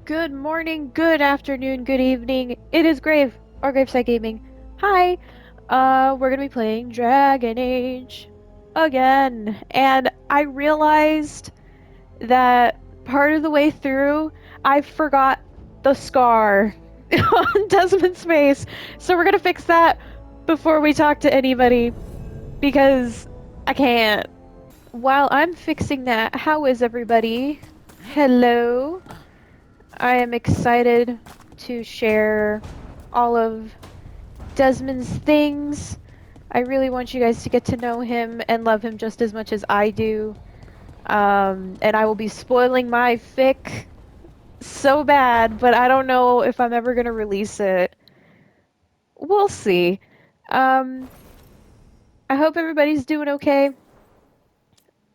Good morning, good afternoon, good evening. It is Grave, or Graveside Gaming. Hi. We're gonna be playing Dragon Age again. And I realized that part of the way through, I forgot the scar on Desmond's face. So we're gonna fix that before we talk to anybody, because I can't. While I'm fixing that, how is everybody? Hello. I am excited to share all of Desmond's things. I really want you guys to get to know him and love him just as much as I do. And I will be spoiling my fic so bad, but I don't know if I'm ever going to release it. We'll see. Um, I hope everybody's doing okay.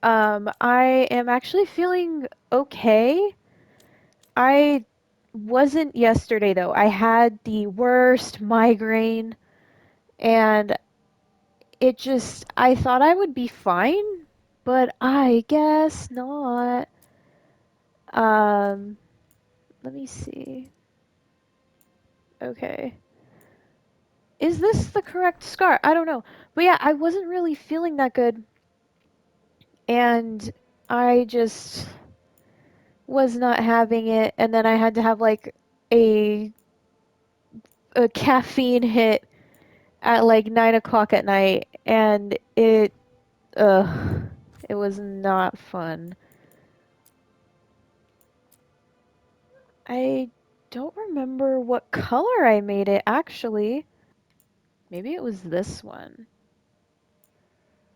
I am actually feeling okay. I wasn't yesterday though. I had the worst migraine and I thought I would be fine, but I guess not. Um, Let me see. Okay. Is this the correct scar? I don't know. But yeah, I wasn't really feeling that good, and I just was not having it, and then I had to have like a a caffeine hit at like 9 o'clock at night, and it was not fun. I don't remember what color I made it, actually. Maybe it was this one.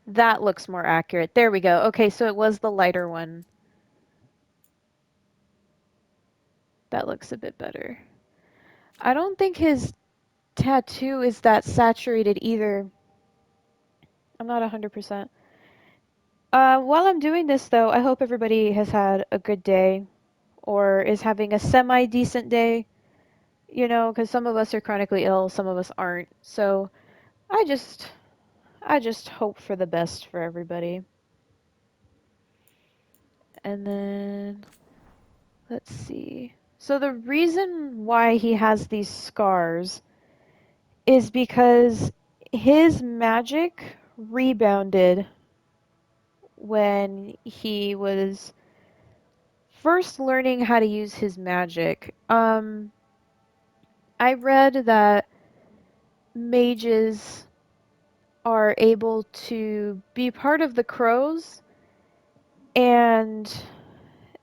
That looks more accurate. There we go. Okay, so it was the lighter one. That looks a bit better. I don't think his tattoo is that saturated either. I'm not 100%. While I'm doing this, though, I hope everybody has had a good day or is having a semi-decent day. You know, because some of us are chronically ill, some of us aren't. So I just, I just hope for the best for everybody. And then, let's see. So the reason why he has these scars is because his magic rebounded when he was first learning how to use his magic. I read that mages are able to be part of the crows and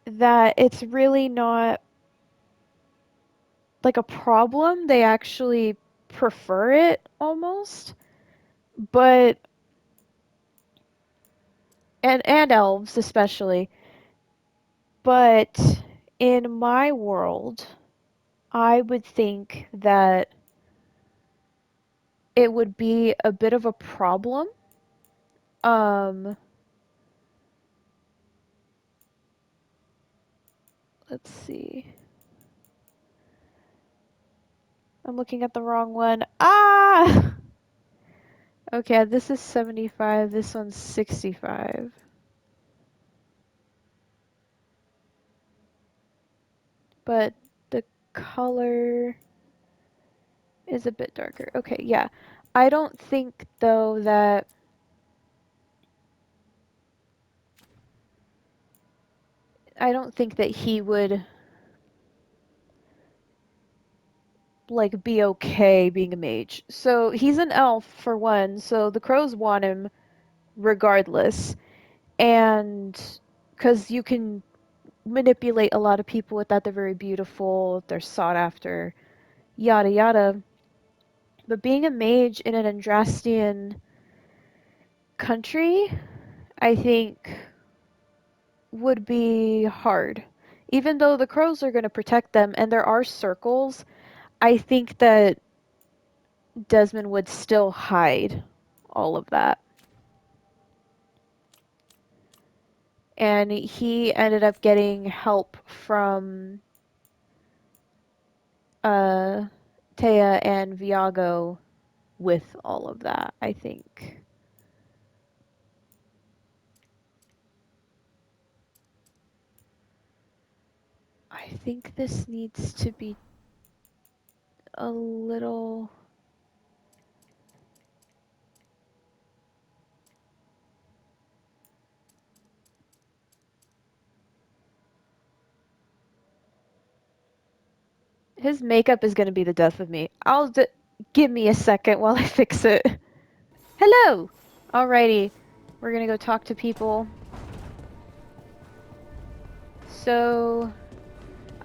that it's really not like a problem. They actually prefer it almost. But and elves especially. But in my world, I would think that it would be a bit of a problem. Um, let's see. I'm looking at the wrong one. Ah! Okay, this is 75, this one's 65. But the color is a bit darker. Okay, yeah. I don't think though that he would like be okay being a mage. So he's an elf for one, so the crows want him regardless. And because you can manipulate a lot of people with that, they're very beautiful, they're sought after, yada yada. But being a mage in an Andrastian country, I think would be hard. Even though the crows are going to protect them and there are circles, I think that Desmond would still hide all of that. And he ended up getting help from uh, Taya and Viago with all of that, I think. I think this needs to be a little... His makeup is gonna be the death of me. Give me a second while I fix it. Hello! Alrighty. We're gonna go talk to people. So...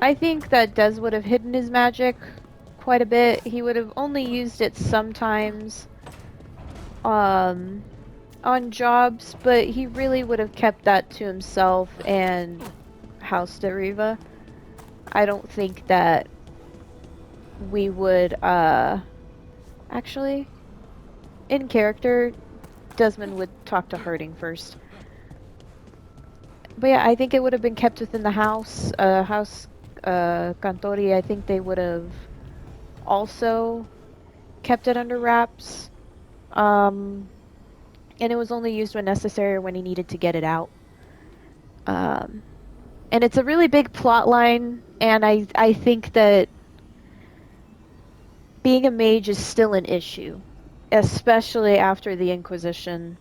I think that Des would have hidden his magic quite a bit. He would have only used it sometimes on jobs, but he really would have kept that to himself and House de Riva. I don't think that we would, actually, in character, Desmond would talk to Harding first. But yeah, I think it would have been kept within the house, Cantori. I think they would have also kept it under wraps. And it was only used when necessary or when he needed to get it out. And it's a really big plot line, and I think that being a mage is still an issue, especially after the Inquisition,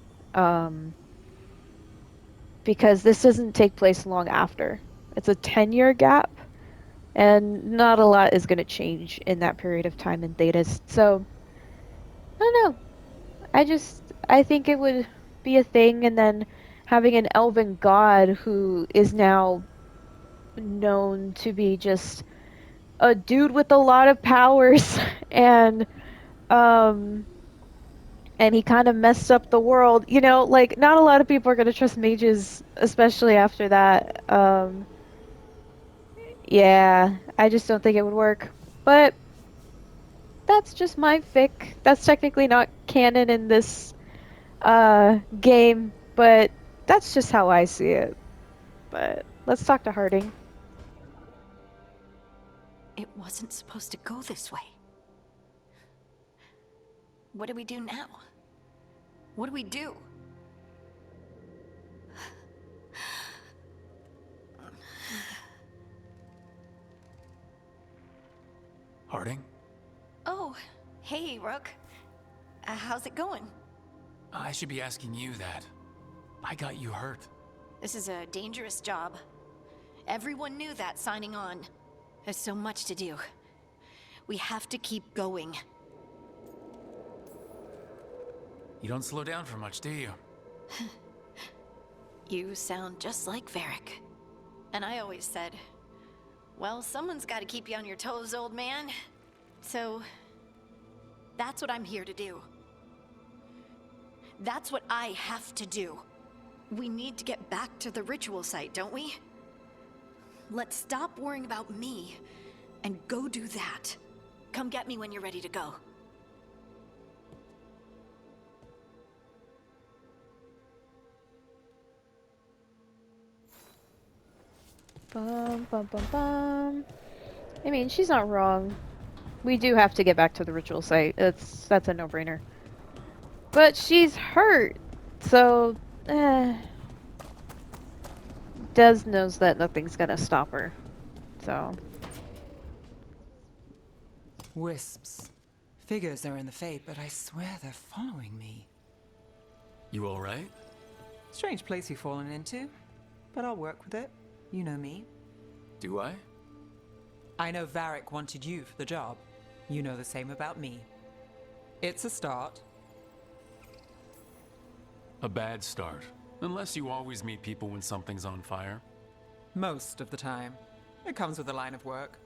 because this doesn't take place long after. It's a 10-year gap, and not a lot is going to change in that period of time in Thetis. So, I don't know. I think it would be a thing, and then having an elven god who is now known to be just a dude with a lot of powers and um and he kind of messed up the world. You know, like not a lot of people are going to trust mages, especially after that. Yeah, I just don't think it would work. But that's just my fic. That's technically not canon in this game, but that's just how I see it. But let's talk to Harding. It wasn't supposed to go this way. What do we do now? What do we do? Harding? Oh, hey, Rook. How's it going? I should be asking you that. I got you hurt. This is a dangerous job. Everyone knew that signing on. There's so much to do. We have to keep going. You don't slow down for much, do you? You sound just like Varric. And I always said, well, someone's got to keep you on your toes, old man. So, that's what I'm here to do. That's what I have to do. We need to get back to the ritual site, don't we? Let's stop worrying about me and go do that. Come get me when you're ready to go. Bum, bum, bum, bum. I mean, she's not wrong. We do have to get back to the ritual site. That's a no-brainer. But she's hurt, so Des knows that nothing's gonna stop her. So Wisps. Figures are in the fate, but I swear they're following me. You alright? Strange place you've fallen into, but I'll work with it. You know me. Do I? I know Varric wanted you for the job. You know the same about me. It's a start. A bad start. Unless you always meet people when something's on fire. Most of the time. It comes with the line of work.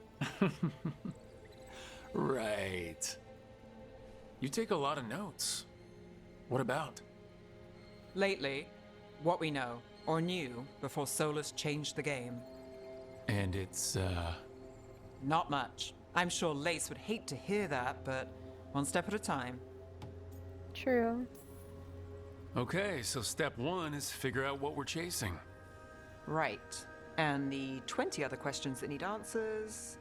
Right. You take a lot of notes. What about? Lately, what we know, or knew, before Solas changed the game. And it's, Not much. I'm sure Lace would hate to hear that, but one step at a time. true. Okay, so step one is figure out what we're chasing. Right. And the 20 other questions that need answers...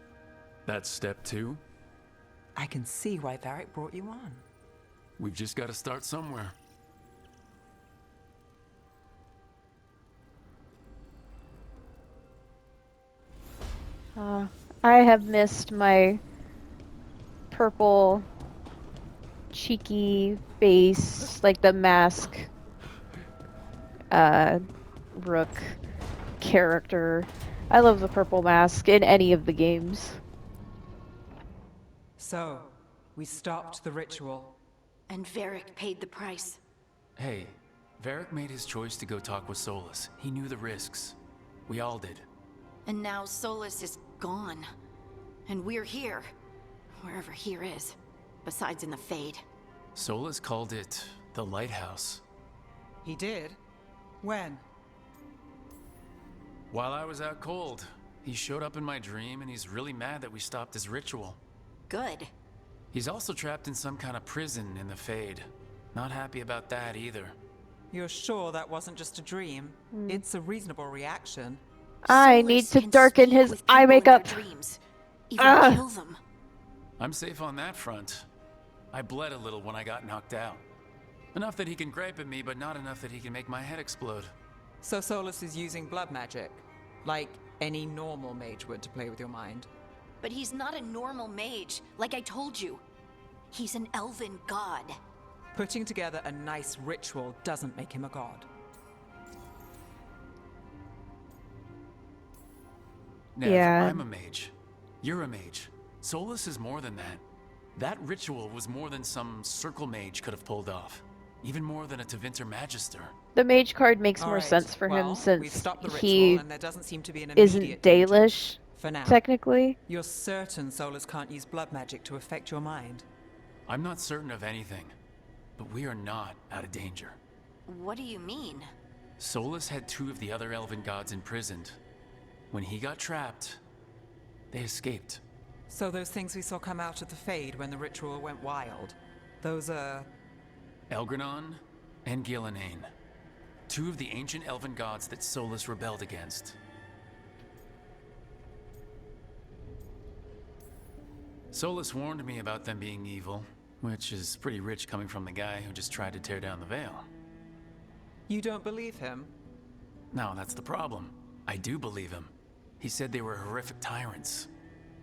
That's step two. I can see why Varric brought you on. We've just got to start somewhere. Uh, I have missed my purple cheeky face, like the mask uh Rook character. I love the purple mask in any of the games. So, we stopped the ritual. And Varric paid the price. Hey, Varric made his choice to go talk with Solas. He knew the risks. We all did. And now Solas is gone. And we're here. Wherever here is. Besides in the Fade. Solas called it the Lighthouse. He did? When? While I was out cold, he showed up in my dream and he's really mad that we stopped his ritual. Good. He's also trapped in some kind of prison in the Fade. Not happy about that either. You're sure that wasn't just a dream? It's a reasonable reaction. I Solas need to can darken speak his with eye people in their makeup. dreams. Even Ugh. kill them. I'm safe on that front. I bled a little when I got knocked out. Enough that he can gripe at me, but not enough that he can make my head explode. So Solas is using blood magic, like any normal mage would to play with your mind. But he's not a normal mage, like I told you. He's an elven god. Putting together a nice ritual doesn't make him a god. Nev, Yeah. I'm a mage. You're a mage. Solas is more than that. That ritual was more than some circle mage could have pulled off. Even more than a Tevinter Magister. The mage card makes All more right, sense for well, him we've since stopped the ritual, he and there doesn't seem to be an isn't immediate danger. Dalish, For now. technically. You're certain Solas can't use blood magic to affect your mind? I'm not certain of anything, but we are not out of danger. What do you mean? Solas had two of the other elven gods imprisoned. When he got trapped, they escaped. So those things we saw come out of the Fade when the ritual went wild, those Elgranon and Gillenane. Two of the ancient elven gods that Solas rebelled against. Solas warned me about them being evil, which is pretty rich coming from the guy who just tried to tear down the veil. You don't believe him? No, that's the problem. I do believe him. He said they were horrific tyrants.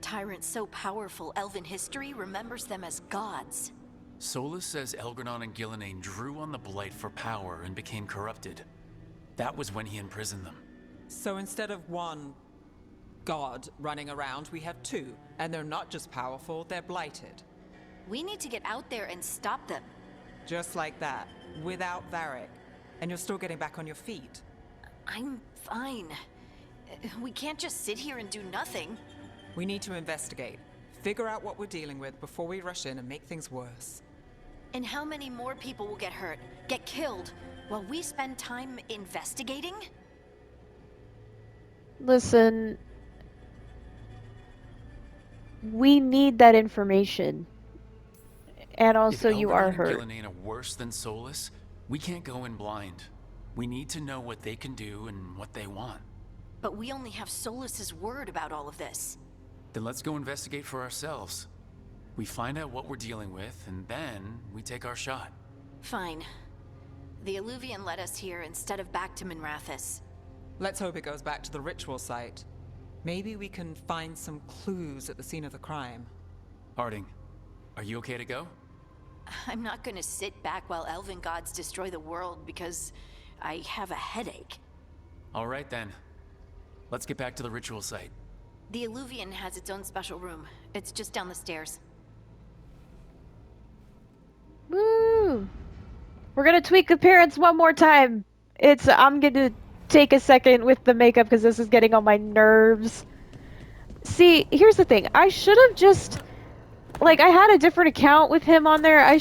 Tyrants so powerful, elven history remembers them as gods. Solas says Elgranon and Gillenane drew on the Blight for power and became corrupted. That was when he imprisoned them. So instead of one god running around, we have two. And they're not just powerful, they're blighted. We need to get out there and stop them. Just like that, without Varric. And you're still getting back on your feet. I'm fine. We can't just sit here and do nothing. We need to investigate. Figure out what we're dealing with before we rush in and make things worse. And how many more people will get hurt, get killed, while we spend time investigating? Listen, we need that information. And also, If you Elgranon are and hurt. Gillenane are worse than Solas, we can't go in blind. We need to know what they can do and what they want. But we only have Solas's word about all of this. Then let's go investigate for ourselves. We find out what we're dealing with, and then we take our shot. Fine. The Illuvian led us here instead of back to Minrathous. Let's hope it goes back to the ritual site. Maybe we can find some clues at the scene of the crime. Harding, are you okay to go? I'm not gonna sit back while elven gods destroy the world because I have a headache. All right then. Let's get back to the ritual site. The Illuvian has its own special room. It's just down the stairs. Woo! We're gonna tweak appearance one more time. I'm gonna take a second with the makeup because this is getting on my nerves. See, here's the thing. I should have just, like, I had a different account with him on there. I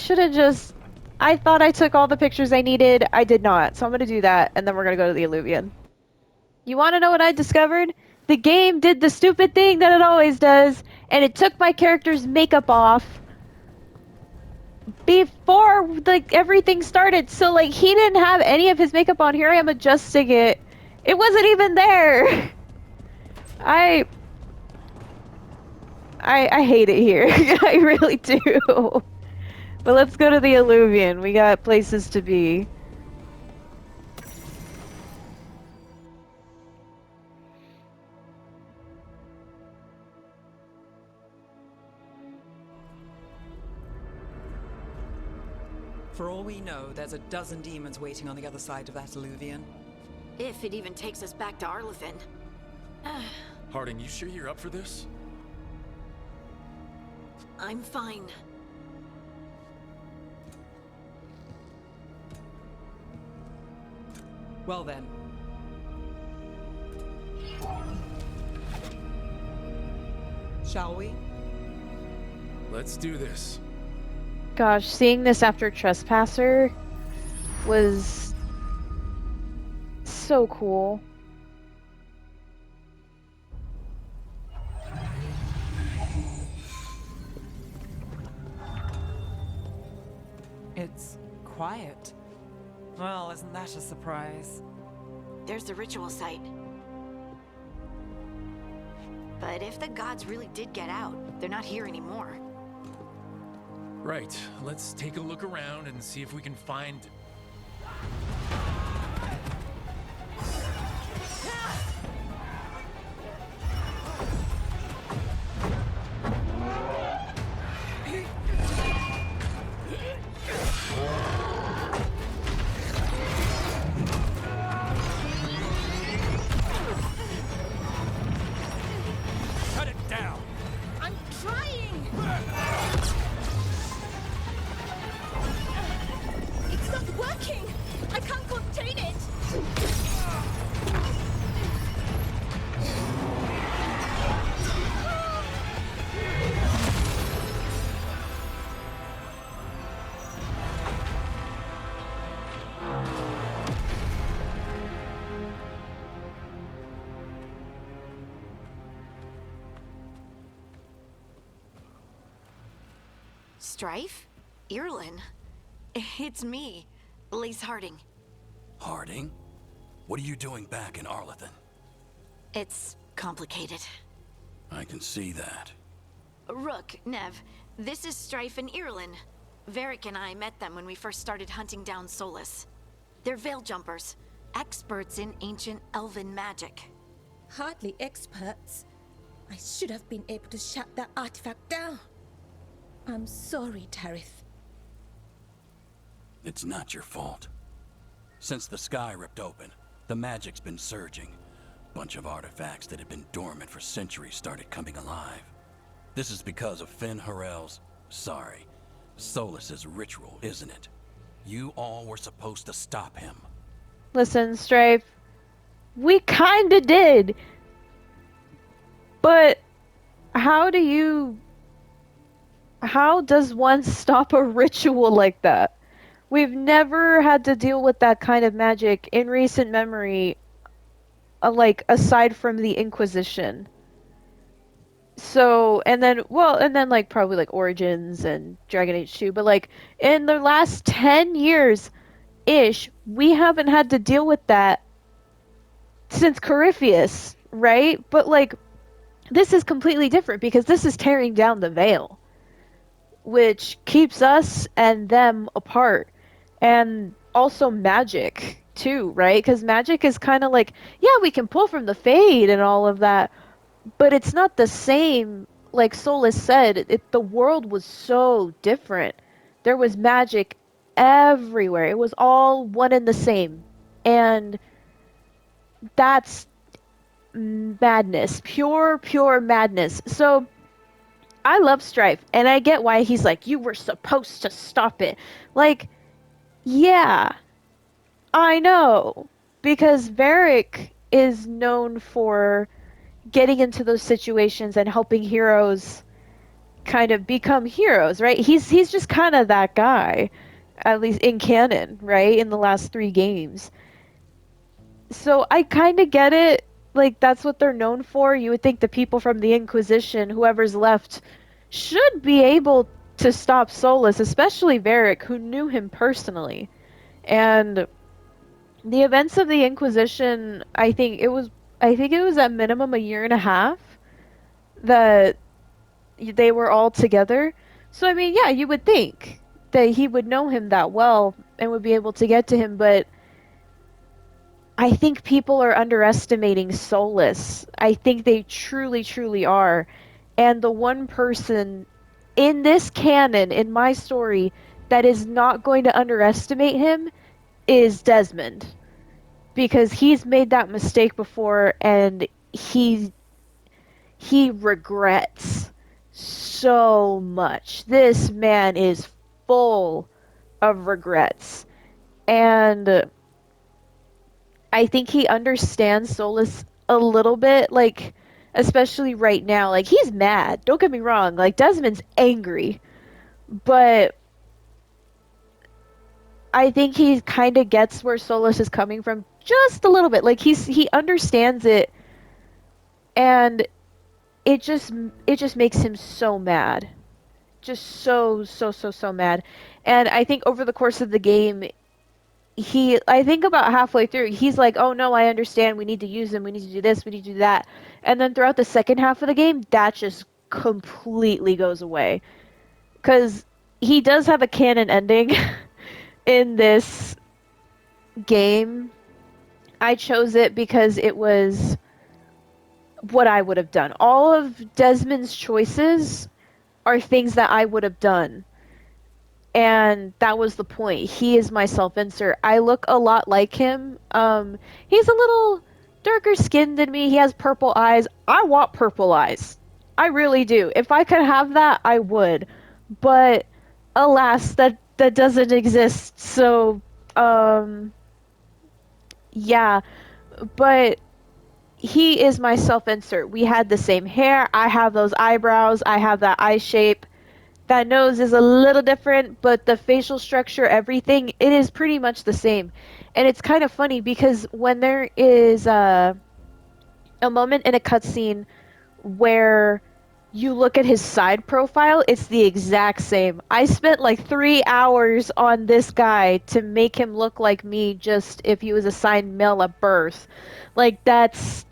thought I took all the pictures I needed. I did not. So I'm gonna do that, and then we're gonna go to the Illuvian. You wanna know what I discovered? The game did the stupid thing that it always does, and it took my character's makeup off before, like, everything started. So, like, he didn't have any of his makeup on. Here I am adjusting it. It wasn't even there. I hate it here. I really do. But let's go to the Illuvian. We got places to be. For all we know, there's a dozen demons waiting on the other side of that alluvion. If it even takes us back to Arlethan. Harding, you sure you're up for this? I'm fine. Well then. Shall we? Let's do this. Gosh, seeing this after Trespasser was so cool. It's quiet. Well, isn't that a surprise? There's the ritual site. But if the gods really did get out, they're not here anymore. Right, let's take a look around and see if we can find... Cut it down! I'm trying! It's not working! I can't contain it! Strife? Irlin? It's me, Lace Harding. Harding? What are you doing back in Arlethan? It's complicated. I can see that. Rook, Nev, this is Strife and Irlin. Varric and I met them when we first started hunting down Solas. They're veil jumpers, experts in ancient elven magic. Hardly experts. I should have been able to shut that artifact down. I'm sorry, Tarith. It's not your fault. Since the sky ripped open, the magic's been surging. Bunch of artifacts that had been dormant for centuries started coming alive. This is because of Finn Harel's... Solas's ritual, isn't it? You all were supposed to stop him. Listen, Strife, we kinda did. But how does one stop a ritual like that? We've never had to deal with that kind of magic in recent memory, like, aside from the Inquisition. So, and then, like, probably, like, Origins and Dragon Age 2, but, like, in the last 10 years-ish, we haven't had to deal with that since Corypheus, right? But, like, this is completely different because this is tearing down the veil, which keeps us and them apart. And also magic, too, right? Because magic is kind of like, yeah, we can pull from the Fade and all of that, but it's not the same. Like Solas said, the world was so different. There was magic everywhere. It was all one and the same. And that's madness. Pure madness. So I love Strife, and I get why he's like, you were supposed to stop it. Like, yeah, I know. Because Varric is known for getting into those situations and helping heroes kind of become heroes, right? He's just kind of that guy, at least in canon, right? In the last 3 games. So I kind of get it. Like, that's what they're known for. You would think the people from the Inquisition, whoever's left, should be able to stop Solas, especially Varric, who knew him personally. And the events of the Inquisition, I think it was at minimum a year and a half that they were all together. So, I mean, yeah, you would think that he would know him that well and would be able to get to him, but I think people are underestimating Solas. I think they truly are. And the one person in this canon, in my story, that is not going to underestimate him is Desmond, because he's made that mistake before, and he regrets so much. This man is full of regrets, and I think he understands Solas a little bit, like, especially right now. Like, he's mad. Don't get me wrong. Like, Desmond's angry, but I think he kind of gets where Solas is coming from just a little bit. Like, he understands it, and it just makes him so mad. Just so mad. And I think over the course of the game, I think about halfway through, he's like, oh no, I understand, we need to use them, we need to do this, we need to do that. And then throughout the second half of the game, that just completely goes away. Because he does have a canon ending in this game. I chose it because it was what I would have done. All of Desmond's choices are things that I would have done. And that was the point. He is my self-insert. I look a lot like him. He's a little darker skinned than me. He has purple eyes. I want purple eyes. I really do. If I could have that, I would. But alas, that doesn't exist. So, yeah. But he is my self-insert. We had the same hair. I have those eyebrows. I have that eye shape. That nose is a little different, but the facial structure, everything, it is pretty much the same. And it's kind of funny because when there is a moment in a cutscene where you look at his side profile, it's the exact same. I spent like 3 hours on this guy to make him look like me, just if he was assigned male at birth. Like, that's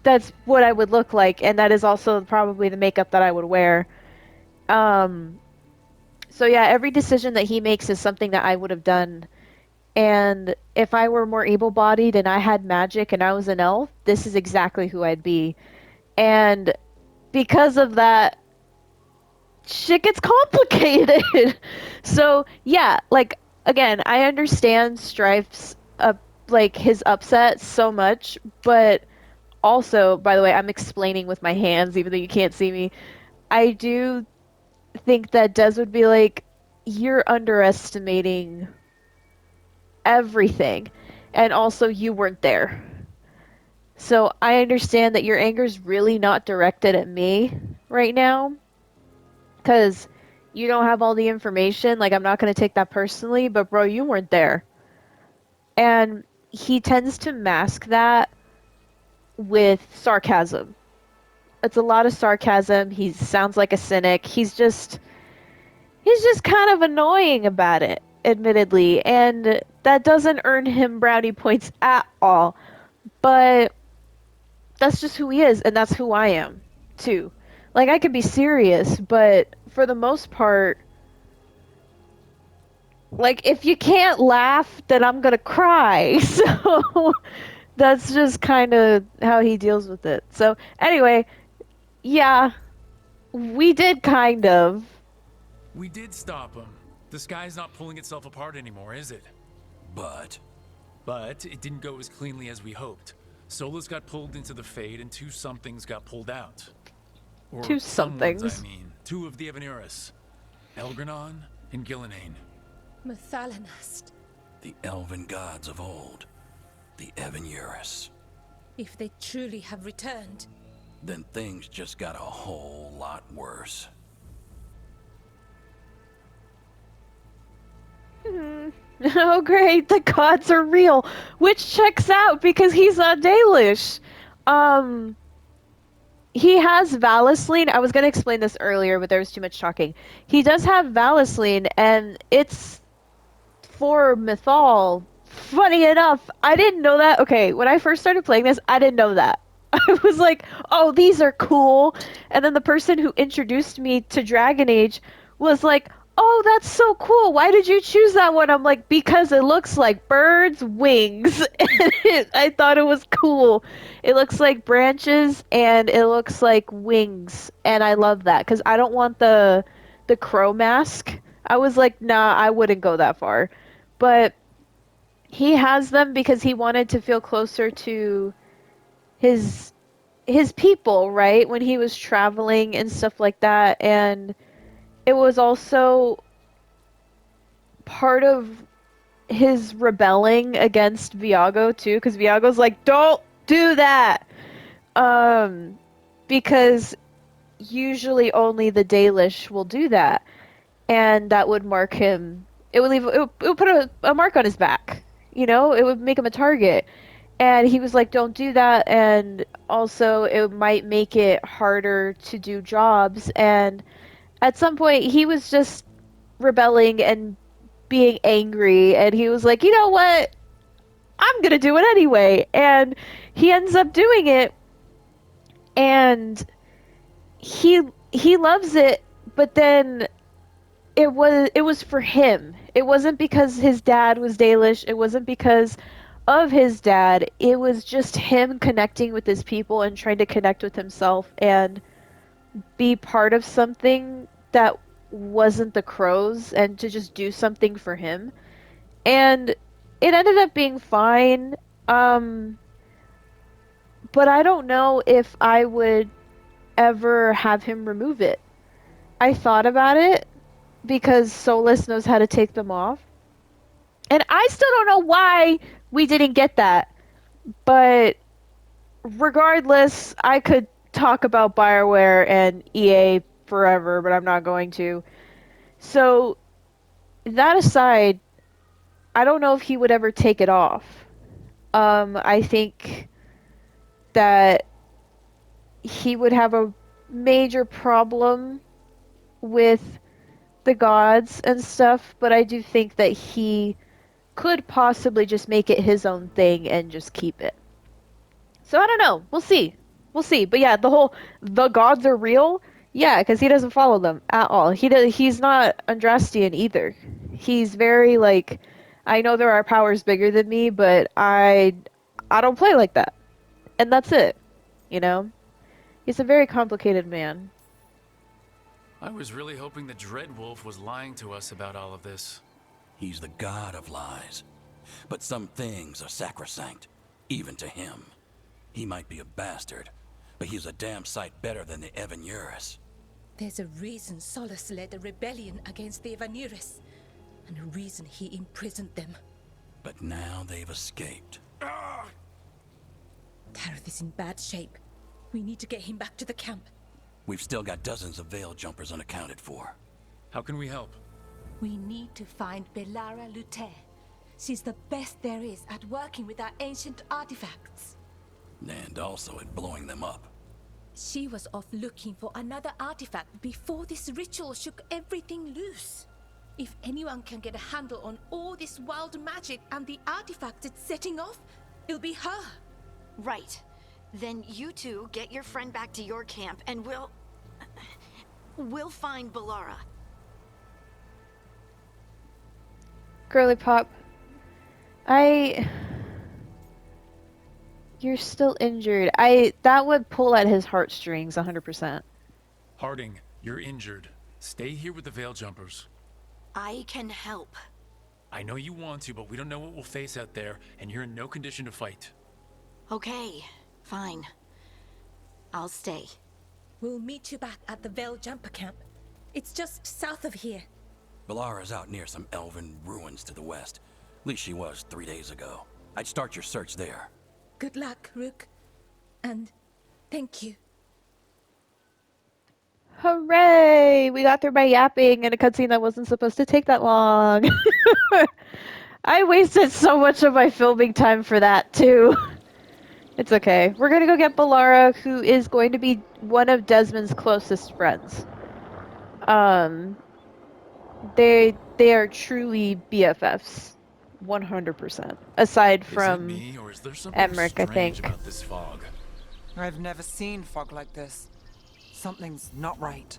what I would look like, and that is also probably the makeup that I would wear. So yeah, every decision that he makes is something that I would have done. And if I were more able-bodied and I had magic and I was an elf, this is exactly who I'd be. And because of that, shit gets complicated. So yeah, like, again, I understand Strife's like his upset so much, but also, by the way, I'm explaining with my hands even though you can't see me. I do think that Des would be like, you're underestimating everything, and also you weren't there. So I understand that your anger's really not directed at me right now, because you don't have all the information. Like, I'm not going to take that personally, but bro, you weren't there. And he tends to mask that with sarcasm. It's a lot of sarcasm. He sounds like a cynic. He's just kind of annoying about it, admittedly, and that doesn't earn him brownie points at all. But that's just who he is, and that's who I am, too. Like, I could be serious, but for the most part, like, if you can't laugh, then I'm gonna cry. So that's just kind of how he deals with it. So anyway, yeah, we did kind of. We did stop him. The sky's not pulling itself apart anymore, is it? But But it didn't go as cleanly as we hoped. Solas got pulled into the Fade and two somethings got pulled out. Or Two someones, somethings. I mean. Two of the Evanuris. Elgranon and Gillenane. Mathalanast. the elven gods of old, the Evanuris, If they truly have returned, then things just got a whole lot worse. Oh great, the gods are real, which checks out because he's not Dalish. He has Valisline. I was gonna explain this earlier, but there was too much talking. He does have Valisline, and it's for Mythal. Funny enough, I didn't know that. Okay, when I first started playing this, I didn't know that. I was like, oh, these are cool. And then the person who introduced me to Dragon Age was like, oh, that's so cool. Why did you choose that one? I'm like, because it looks like birds' wings. I thought it was cool. It looks like branches and it looks like wings. And I love that because I don't want the crow mask. I was like, nah, I wouldn't go that far. But he has them because he wanted to feel closer to his his people, right? When he was traveling and stuff like that. And it was also part of his rebelling against Viago too, because Viago's like, don't do that. Um, because usually only the Dalish will do that, and that would mark him. It would leave. It would put a mark on his back. You know, it would make him a target. And he was like, don't do that. And also, it might make it harder to do jobs. And at some point, he was just rebelling and being angry. And he was like, you know what? I'm going to do it anyway. And he ends up doing it. And he he loves it, but then it was for him. It wasn't because his dad was Dalish. It wasn't because of his dad. It was just him connecting with his people and trying to connect with himself and be part of something that wasn't the crows and to just do something for him. And it ended up being fine. Um, but I don't know if I would ever have him remove it. I thought about it because Solas knows how to take them off. And I still don't know why we didn't get that. But regardless, I could talk about BioWare and EA forever, but I'm not going to. So, that aside, I don't know if he would ever take it off. I think that he would have a major problem with the gods and stuff, but I do think that he could possibly just make it his own thing and just keep it. So I don't know. We'll see. We'll see. But yeah, the gods are real. Yeah, because he doesn't follow them at all. He's not Andrastian either. He's very like, I know there are powers bigger than me, but I don't play like that. And that's it. You know? He's a very complicated man. I was really hoping the Dreadwolf was lying to us about all of this. He's the god of lies. But some things are sacrosanct, even to him. He might be a bastard, but he's a damn sight better than the Evanuris. There's a reason Solas led a rebellion against the Evanuris, and a reason he imprisoned them. But now they've escaped. Tareth is in bad shape. We need to get him back to the camp. We've still got dozens of Veil Jumpers unaccounted for. How can we help? We need to find Bellara Lute. She's the best there is at working with our ancient artifacts. And also at blowing them up. She was off looking for another artifact before this ritual shook everything loose. If anyone can get a handle on all this wild magic and the artifacts it's setting off, it'll be her. Right. Then you two get your friend back to your camp and we'll find Bellara. Girly Pop, you're still injured. That would pull at his heartstrings 100%. Harding, you're injured. Stay here with the Veil Jumpers. I can help. I know you want to, but we don't know what we'll face out there, and you're in no condition to fight. Okay, fine. I'll stay. We'll meet you back at the Veil Jumper camp. It's just south of here. Bellara's out near some elven ruins to the west. At least she was 3 days ago. I'd start your search there. Good luck, Rook. And thank you. Hooray! We got there by yapping in a cutscene that wasn't supposed to take that long. I wasted so much of my filming time for that, too. It's okay. We're gonna go get Bellara, who is going to be one of Desmond's closest friends. They are truly BFFs. 100%. Aside from Is it me, or is there something Emmerich, I strange think. about this fog? I've never seen fog like this. Something's not right.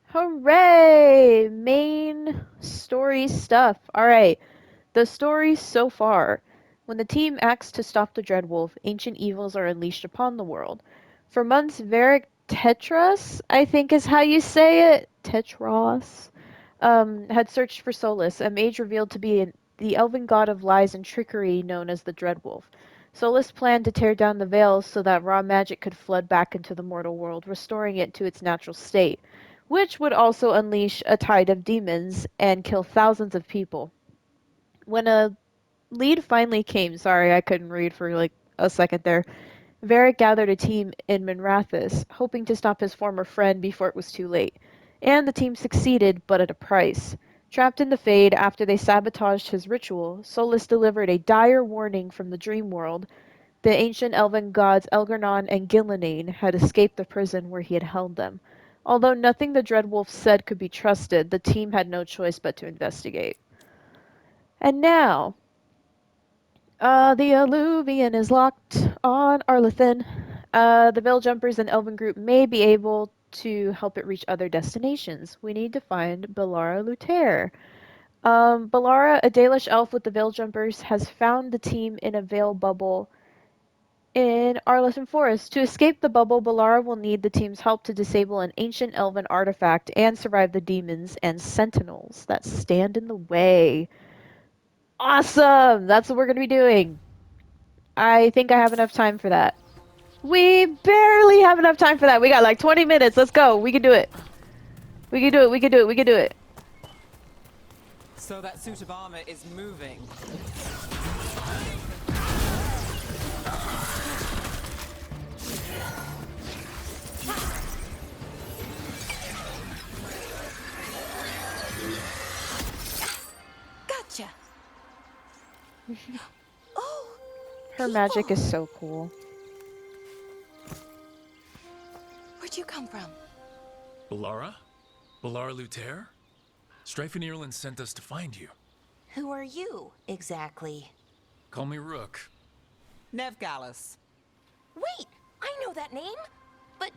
Hooray! Main story stuff. Alright. The story so far. When the team acts to stop the Dreadwolf, ancient evils are unleashed upon the world. For months, Varric Tetras, I think is how you say it. Tetros. Had searched for Solas, a mage revealed to be the elven god of lies and trickery known as the Dreadwolf. Solas planned to tear down the veil so that raw magic could flood back into the mortal world, restoring it to its natural state, which would also unleash a tide of demons and kill thousands of people. When a lead finally came, sorry, I couldn't read for like a second there. Varric gathered a team in Minrathous, hoping to stop his former friend before it was too late. And the team succeeded, but at a price. Trapped in the Fade after they sabotaged his ritual, Solas delivered a dire warning from the dream world. The ancient elven gods Elgarnon and Gillenane had escaped the prison where he had held them. Although nothing the Dreadwolf said could be trusted, the team had no choice but to investigate. And now, the Alluvion is locked on Arlethin. The Veil Jumpers and Elven group may be able to help it reach other destinations. We need to find Bellara Luthair. Bellara, a Dalish elf with the Veil Jumpers, has found the team in a veil bubble in Arlethin Forest. To escape the bubble, Bellara will need the team's help to disable an ancient elven artifact and survive the demons and sentinels that stand in the way. Awesome! That's what we're going to be doing. I think I have enough time for that. We barely have enough time for that. We got like 20 minutes. Let's go. We can do it. We can do it. We can do it. We can do it. So that suit of armor is moving. Gotcha. Oh, Her magic is so cool. Where'd you come from? Bellara? Bellara Luthair? Strife and Ireland sent us to find you. Who are you, exactly? Call me Rook. Nev Gallus. Wait, I know that name. But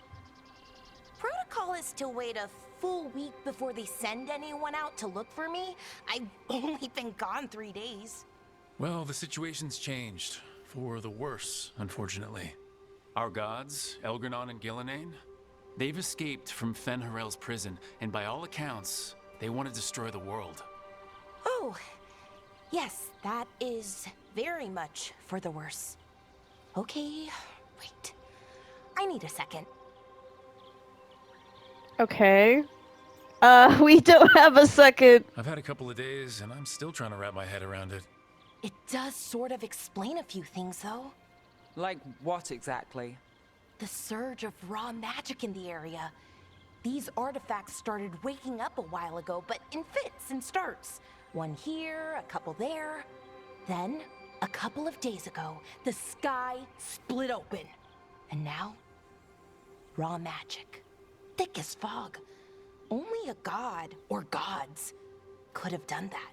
protocol is to wait a full week before they send anyone out to look for me. I've only been gone 3 days. Well, the situation's changed. For the worse, unfortunately. Our gods, Elgarnon and Gillenane, they've escaped from Fen'Harel's prison, and by all accounts, they want to destroy the world. Oh, yes, that is very much for the worse. Okay, wait. I need a second. Okay. We don't have a second. I've had a couple of days, and I'm still trying to wrap my head around it. It does sort of explain a few things, though. Like what exactly? The surge of raw magic in the area. These artifacts started waking up a while ago, but in fits and starts. One here, a couple there. Then, a couple of days ago, the sky split open. And now, raw magic. Thick as fog. Only a god, or gods, could have done that.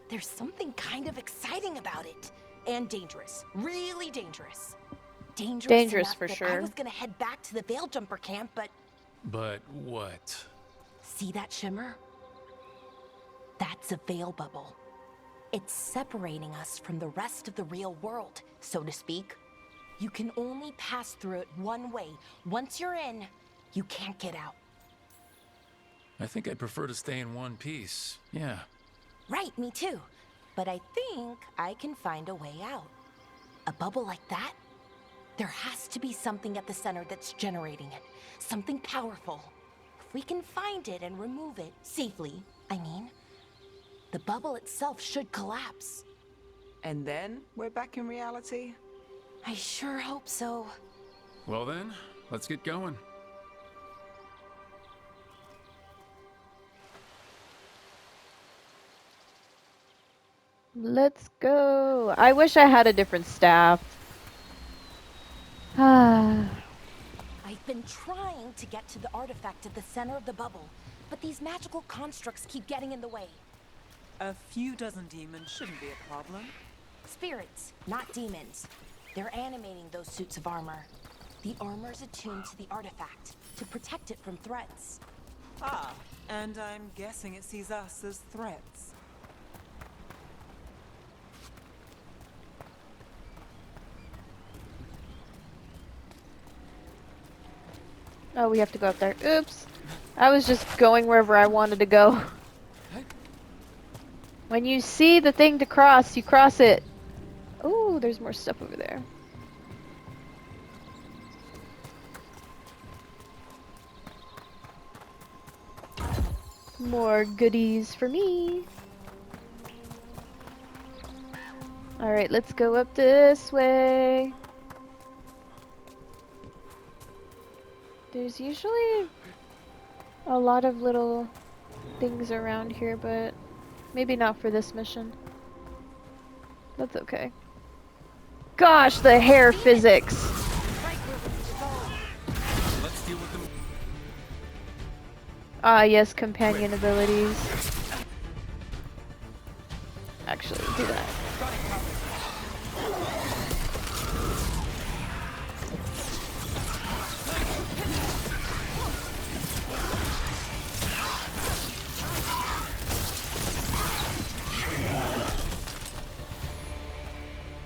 There's something kind of exciting about it. And dangerous. Really dangerous. Dangerous enough for that sure. I was gonna head back to the Veil Jumper camp, but... But what? See that shimmer? That's a veil bubble. It's separating us from the rest of the real world, so to speak. You can only pass through it one way. Once you're in, you can't get out. I think I'd prefer to stay in one piece. Yeah. Right, me too. But I think I can find a way out. A bubble like that? There has to be something at the center that's generating it. Something powerful. If we can find it and remove it safely, I mean, the bubble itself should collapse. And then we're back in reality? I sure hope so. Well then, let's get going. Let's go. I wish I had a different staff. Ah. I've been trying to get to the artifact at the center of the bubble, but these magical constructs keep getting in the way. A few dozen demons shouldn't be a problem. Spirits, not demons. They're animating those suits of armor. The armor's attuned to the artifact, to protect it from threats. Ah, and I'm guessing it sees us as threats. Oh, we have to go up there. Oops. I was just going wherever I wanted to go. When you see the thing to cross, you cross it. Oh, there's more stuff over there. More goodies for me. Alright, let's go up this way. There's usually a lot of little things around here, but maybe not for this mission. That's okay. Gosh, the hair physics! Let's deal with them. Ah, yes, companion abilities. Actually, do that.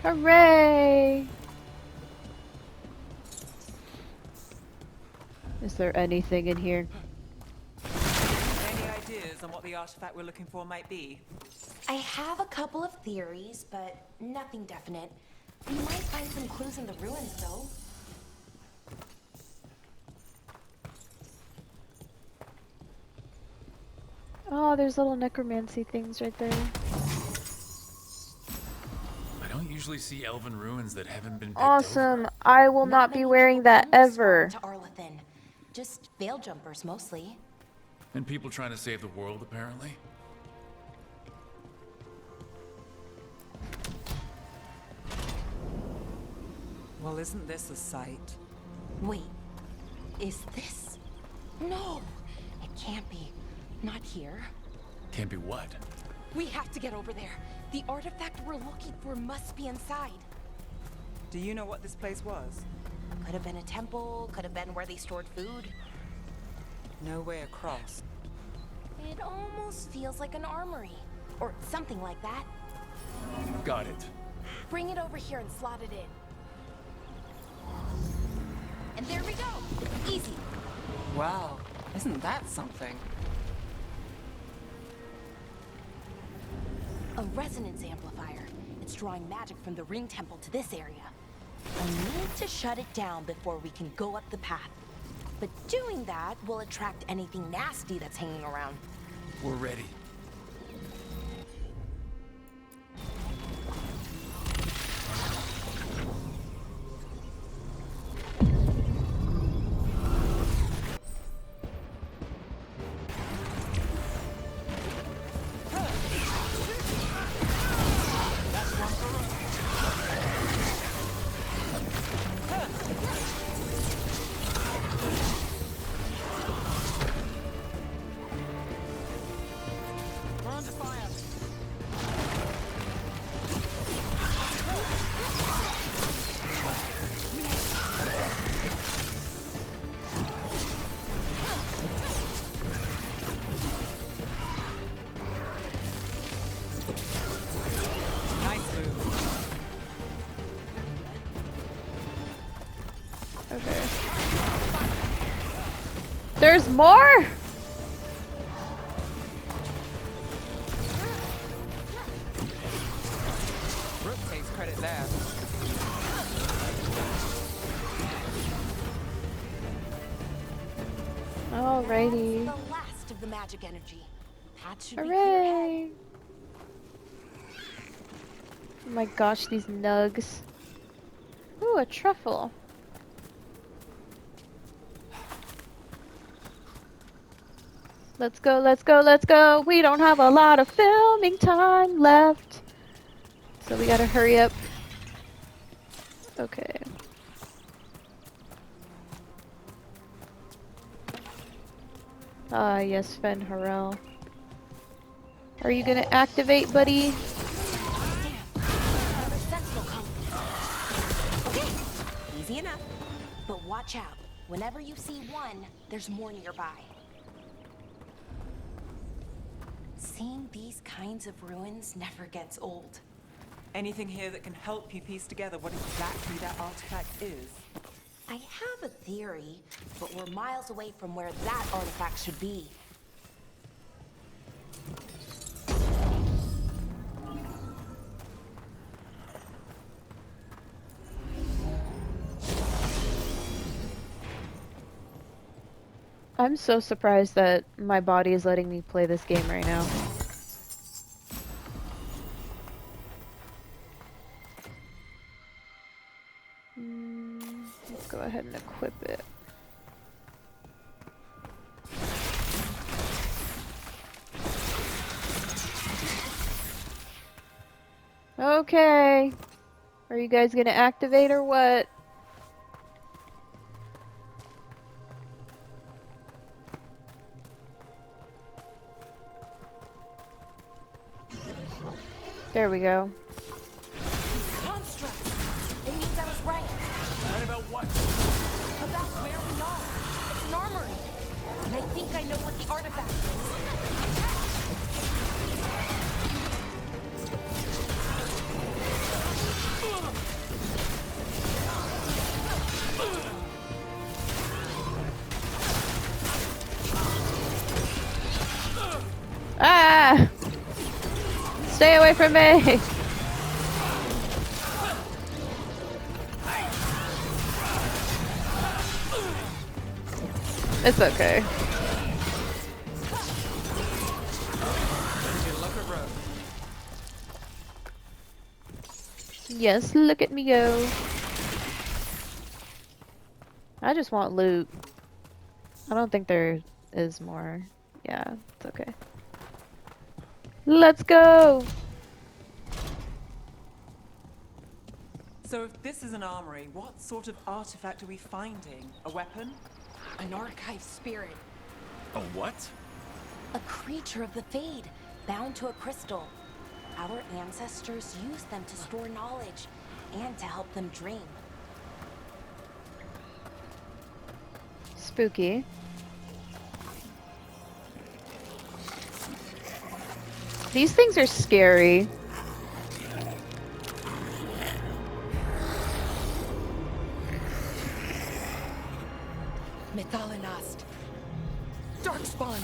Hooray! Is there anything in here? Any ideas on what the artifact we're looking for might be? I have a couple of theories, but nothing definite. We might find some clues in the ruins, though. Oh, there's little necromancy things right there. I don't usually see elven ruins that haven't been picked Awesome. over. I will not be many wearing people that come this far ever. into Arlathan. Just veil jumpers, mostly. And people trying to save the world, apparently. Well, isn't this a sight? Wait, is this? No, it can't be. Not here. Can't be what? We have to get over there. The artifact we're looking for must be inside. Do you know what this place was? Could have been a temple, could have been where they stored food. No way across. It almost feels like an armory, or something like that. Got it. Bring it over here and slot it in. And there we go. Easy. Wow, isn't that something? A resonance amplifier. It's drawing magic from the ring temple to this area. I need to shut it down before we can go up the path. But doing that will attract anything nasty that's hanging around. We're ready. Nice move. Okay. There's more? Brooke takes credit there. Alrighty. The last of the magic energy. That should be clear ahead. Hooray! Oh my gosh, these nugs. Ooh, a truffle. Let's go, let's go, let's go! We don't have a lot of filming time left. So we gotta hurry up. Okay. Ah, yes, Fen Harel. Are you gonna activate, buddy? Another sentinel coming. Okay, easy enough. But watch out. Whenever you see one, there's more nearby. Seeing these kinds of ruins never gets old. Anything here that can help you piece together what exactly that artifact is? I have a theory, but we're miles away from where that artifact should be. I'm so surprised that my body is letting me play this game right now. Let's go ahead and equip it. Okay. Are you guys gonna activate or what? There we go. Construct! It means I was right. Right about what? About where we are. It's an armory. And I think I know what the artifact is. Ah! Stay away from me! It's okay. Yes, look at me go. I just want loot. I don't think there is more. Yeah, it's okay. Let's go! So if this is an armory, what sort of artifact are we finding? A weapon? An archive spirit. A what? A creature of the Fade, bound to a crystal. Our ancestors used them to store knowledge and to help them dream. Spooky. These things are scary. Methalinast. Darkspawn.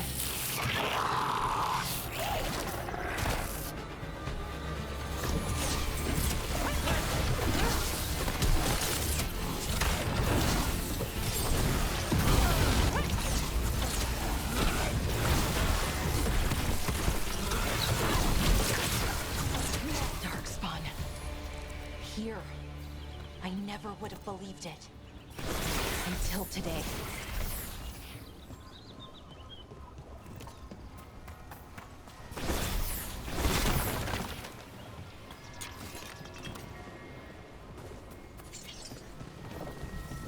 Darkspawn. Here. I never would have believed it. Until today.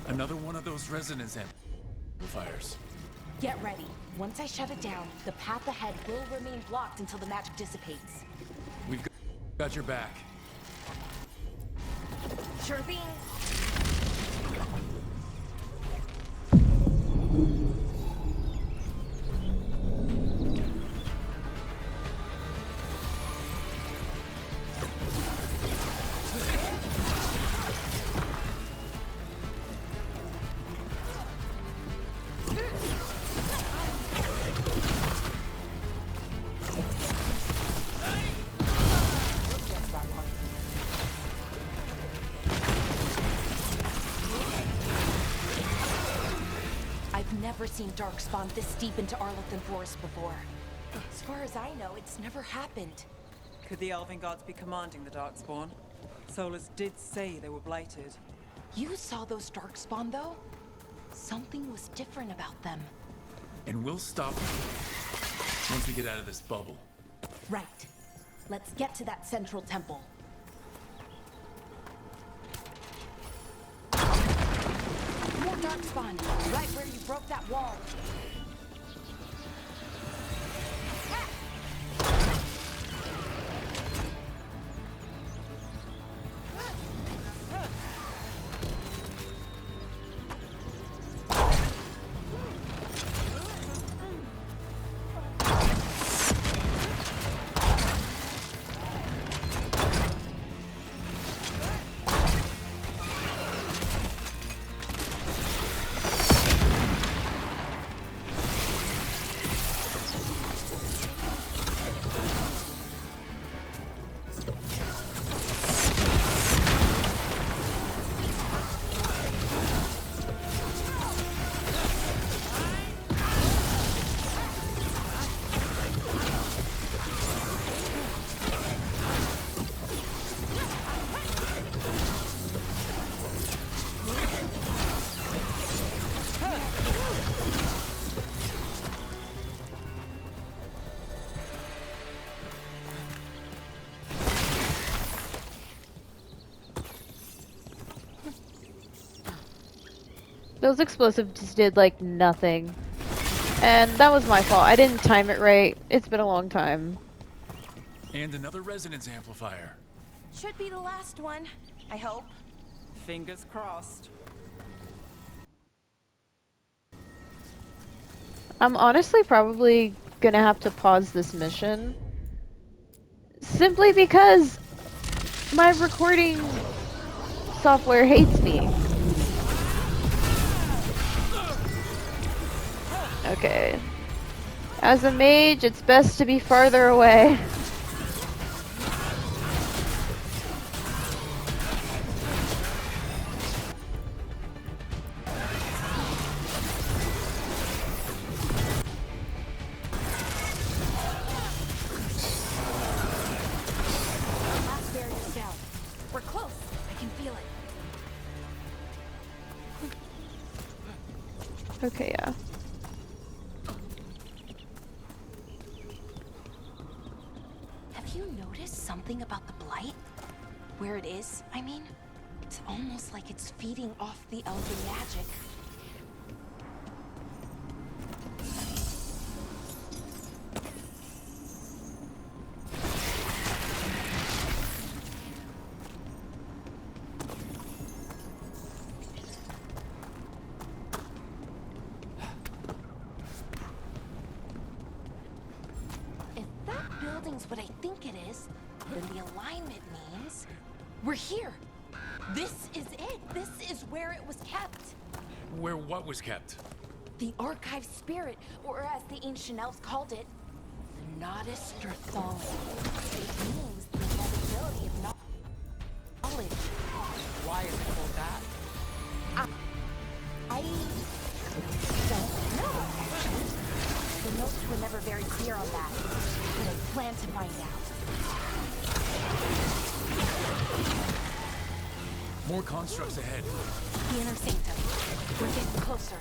Another one of those resonance amplifiers. Get ready. Once I shut it down, the path ahead will remain blocked until the magic dissipates. We've got your back. Sure thing. I've never seen Darkspawn this deep into Arlington Forest before. As far as I know, it's never happened. Could the Elven Gods be commanding the Darkspawn? Solas did say they were blighted. You saw those Darkspawn, though? Something was different about them. And we'll stop them once we get out of this bubble. Right. Let's get to that central temple. More Darkspawn, right where you broke that wall. Those explosives did like nothing. And that was my fault. I didn't time it right. It's been a long time. And another resonance amplifier. Should be the last one, I hope. Fingers crossed. I'm honestly probably gonna have to pause this mission. Simply because my recording software hates me. Okay. As a mage, it's best to be farther away. Last barrier's down. We're close. I can feel it. Okay, yeah. Have you noticed something about the blight? Where it is, I mean? It's almost like it's feeding off the elven magic. If that building's what I think it is, then the alignment means we're here. This is it. This is where it was kept. Where what was kept? The archive spirit, or as the ancient elves called it, the Nodus Strathal. It means the inevitability of knowledge. Why is it called that? I don't know, actually. The notes were never very clear on that, but I plan to find out. More constructs ahead. The inner sanctum. We're getting closer.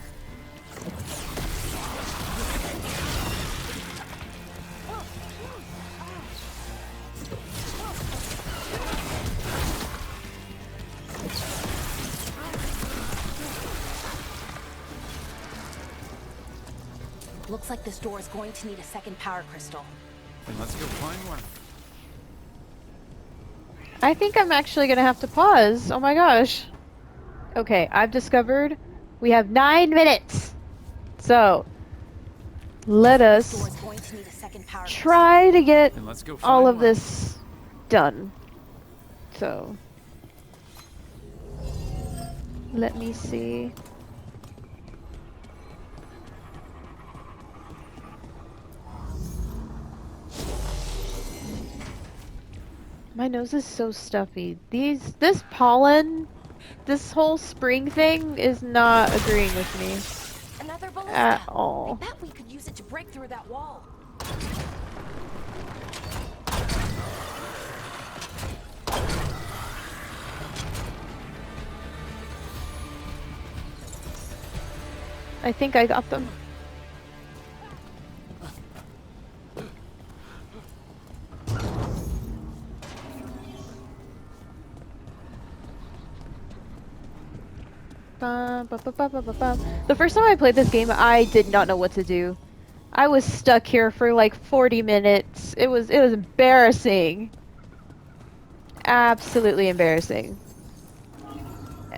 Looks like this door is going to need a second power crystal. Then let's go find one. I think I'm actually gonna have to pause. Oh my gosh. Okay, I've discovered we have 9 minutes. So, let This door us is going to need a second power try to get Then let's go find all of one. this done. So, let me see. My nose is so stuffy. This pollen, this whole spring thing is not agreeing with me crystal. Another ballista. at all. I bet we could use it to break through that wall. I think I got them. The first time I played this game, I did not know what to do. I was stuck here for like 40 minutes. It was embarrassing. Absolutely embarrassing.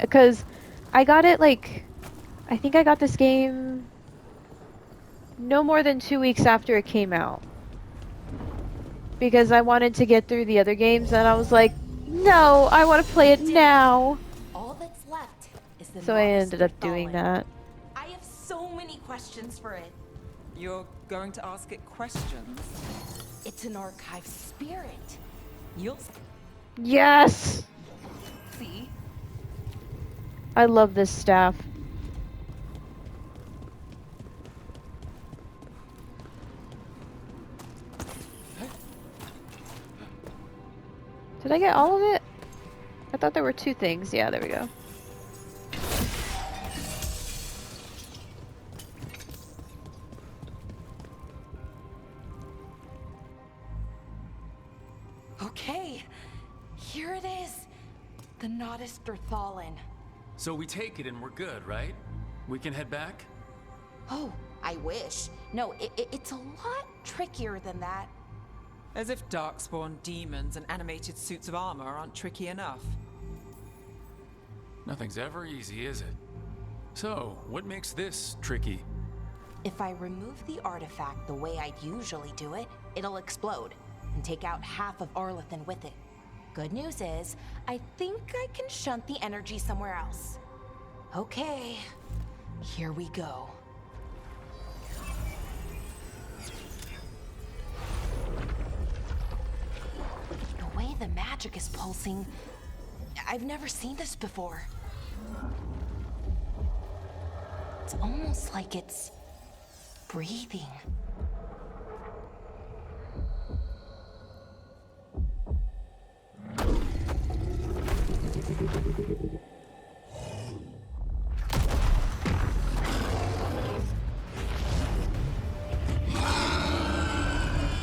Because I got it like, I think I got this game no more than 2 weeks after it came out. Because I wanted to get through the other games and I was like, no, I want to play it now. All that's left is the So I Nodus ended up doing Strathal. that. I have so many questions for it. You're going to ask it questions? It's an archive spirit. You'll Yes! See? I love this staff. Did I get all of it? I thought there were 2 things. Yeah, there we go. Okay, here it is. The Nodus Derthalin. So we take it and we're good, right? We can head back? Oh, I wish. No, it's a lot trickier than that. As if darkspawn demons and animated suits of armor aren't tricky enough. Nothing's ever easy, is it? So, what makes this tricky? If I remove the artifact the way I'd usually do it, it'll explode and take out half of Arlathan with it. Good news is, I think I can shunt the energy somewhere else. Okay, here we go. The way the magic is pulsing, I've never seen this before. It's almost like it's breathing.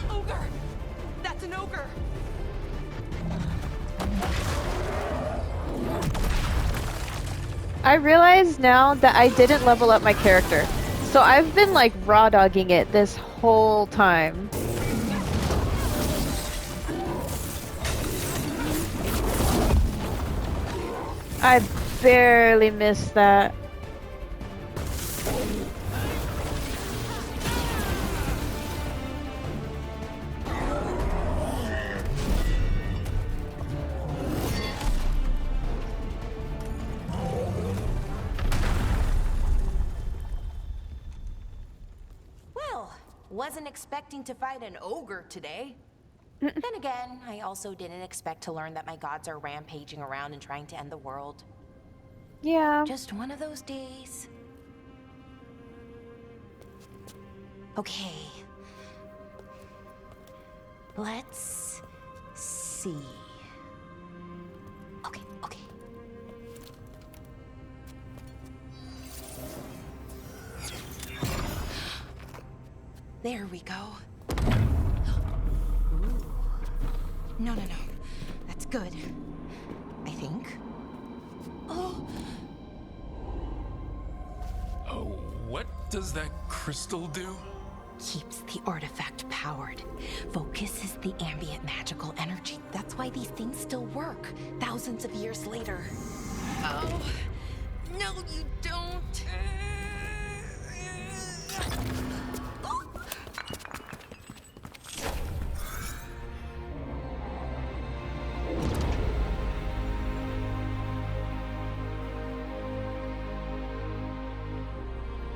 Ogre! That's an ogre! I realize now that I didn't level up my character. So I've been like raw dogging it this whole time. I barely missed that. Well, wasn't expecting to fight an ogre today. Then again, I also didn't expect to learn that my gods are rampaging around and trying to end the world. Yeah. Just one of those days. Okay. Let's see. Okay. There we go. Ooh. No. That's good. I think. Oh, Oh, what does that crystal do? keeps the artifact powered. Focuses the ambient magical energy. That's why these things still work, thousands of years later. Oh, no you don't.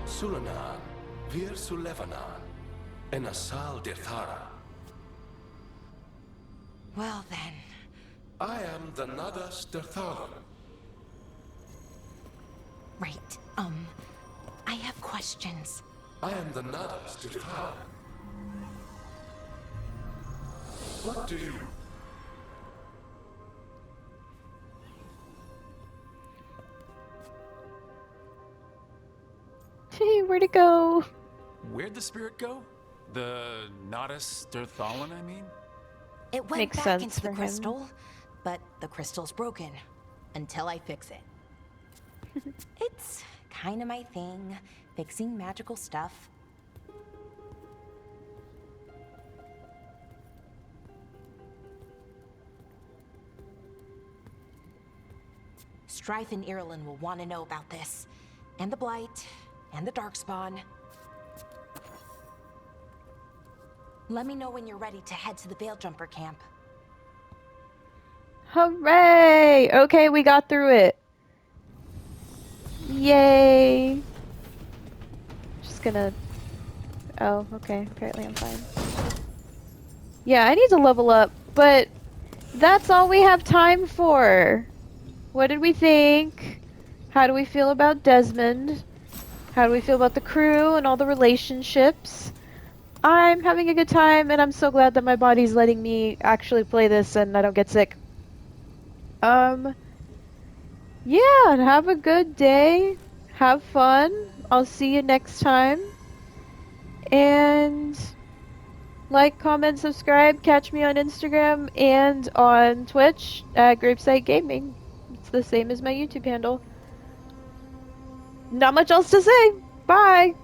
Sulanan, Vir Sulevanan, and Asal Dirthara. Well then, I am the Nadas Dirthalan. right, I have questions. I am the Nadas Dirthalan. What do you... Where'd it go? Where'd the spirit go? The Nodus Derthalin, I mean? It went Makes back sense into the for him. crystal, but the crystal's broken until I fix it. It's kind of my thing, fixing magical stuff. Strife and Irulan will want to know about this, and the Blight, and the Darkspawn. Let me know when you're ready to head to the Veil Jumper camp. Hooray! Okay, we got through it. Yay! Just gonna... Oh, okay. Apparently I'm fine. Yeah, I need to level up, but that's all we have time for. What did we think? How do we feel about Desmond? How do we feel about the crew and all the relationships? I'm having a good time, and I'm so glad that my body's letting me actually play this and I don't get sick. Yeah, have a good day. Have fun. I'll see you next time. And Like, comment, subscribe. Catch me on Instagram and on Twitch at Gravesite Gaming. It's the same as my YouTube handle. Not much else to say. Bye!